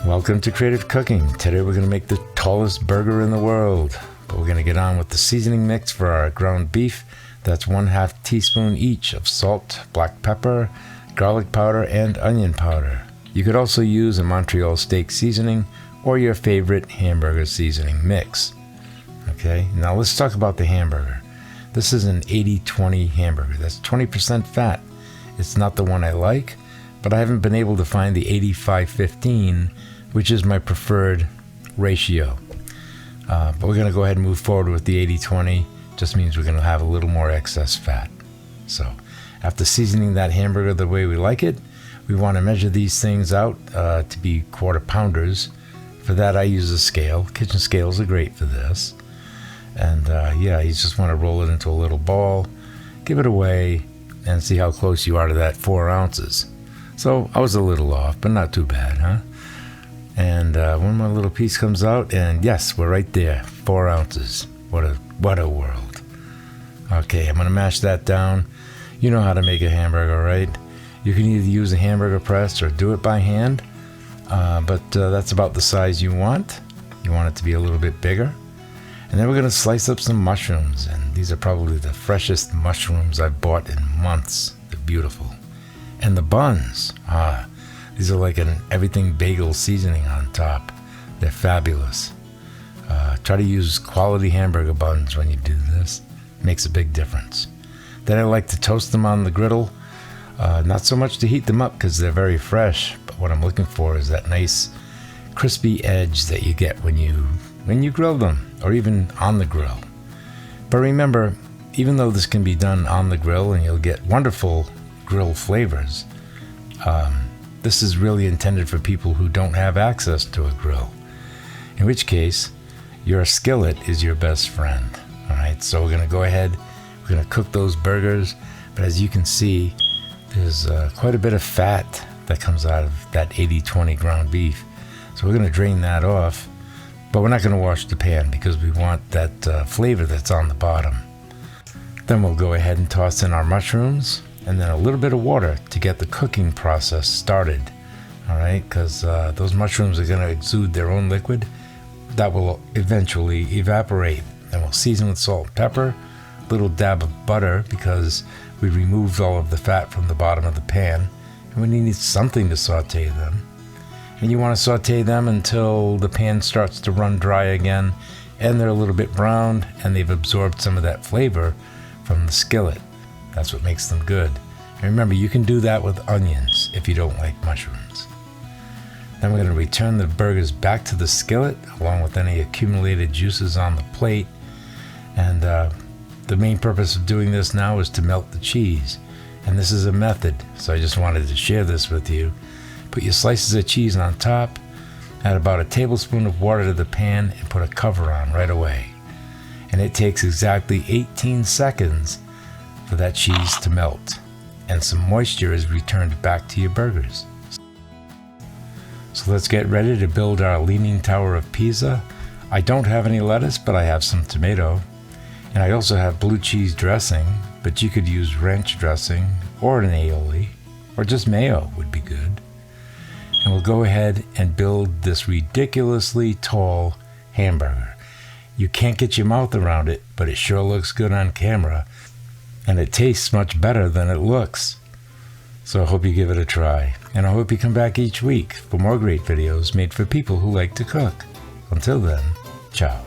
Welcome to Creative Cooking. Today we're going to make the tallest burger in the world. But we're going to get on with the seasoning mix for our ground beef. That's 1/2 teaspoon each of salt, black pepper, garlic powder, and onion powder. You could also use a Montreal steak seasoning or your favorite hamburger seasoning mix. Okay, now let's talk about the hamburger. This is an 80-20 hamburger. That's 20% fat. It's not the one I like, but I haven't been able to find the 85-15, which is my preferred ratio. But we're going to go ahead and move forward with the 80-20. Just means we're going to have a little more excess fat. So after seasoning that hamburger the way we like it, we want to measure these things out to be quarter pounders. For that, I use a scale. Kitchen scales are great for this. And yeah, you just want to roll it into a little ball, give it a weigh, and see how close you are to that 4 ounces. So I was a little off, but not too bad, huh? And one more little piece comes out, and yes, we're right there, 4 ounces. What a world. Okay, I'm gonna mash that down. You know how to make a hamburger, right? You can either use a hamburger press or do it by hand, but that's about the size you want. You want it to be a little bit bigger. And then we're gonna slice up some mushrooms, and these are probably the freshest mushrooms I've bought in months. They're beautiful. And the buns, these are like an everything bagel seasoning on top. They're fabulous. Try to use quality hamburger buns when you do this. It makes a big difference. Then I like to toast them on the griddle. Not so much to heat them up because they're very fresh, but what I'm looking for is that nice crispy edge that you get when you grill them, or even on the grill. But remember, even though this can be done on the grill and you'll get wonderful grill flavors, this is really intended for people who don't have access to a grill, in which case your skillet is your best friend. All right, so we're going to go ahead, we're going to cook those burgers, but as you can see, there's quite a bit of fat that comes out of that 80-20 ground beef. So we're going to drain that off, but we're not going to wash the pan because we want that flavor that's on the bottom. Then we'll go ahead and toss in our mushrooms, and then a little bit of water to get the cooking process started. All right, because those mushrooms are going to exude their own liquid that will eventually evaporate. Then we'll season with salt and pepper, a little dab of butter because we removed all of the fat from the bottom of the pan, and we need something to saute them. And you want to saute them until the pan starts to run dry again, and they're a little bit browned, and they've absorbed some of that flavor from the skillet. That's what makes them good. And remember, you can do that with onions if you don't like mushrooms. Then we're going to return the burgers back to the skillet along with any accumulated juices on the plate. And the main purpose of doing this now is to melt the cheese. And this is a method, so I just wanted to share this with you. Put your slices of cheese on top, add about a tablespoon of water to the pan, and put a cover on right away. And it takes exactly 18 seconds for that cheese to melt, and some moisture is returned back to your burgers. So let's get ready to build our Leaning Tower of Pisa. I don't have any lettuce, but I have some tomato. And I also have blue cheese dressing, but you could use ranch dressing or an aioli, or just mayo would be good. And we'll go ahead and build this ridiculously tall hamburger. You can't get your mouth around it, but it sure looks good on camera, and it tastes much better than it looks. So I hope you give it a try, and I hope you come back each week for more great videos made for people who like to cook. Until then, ciao.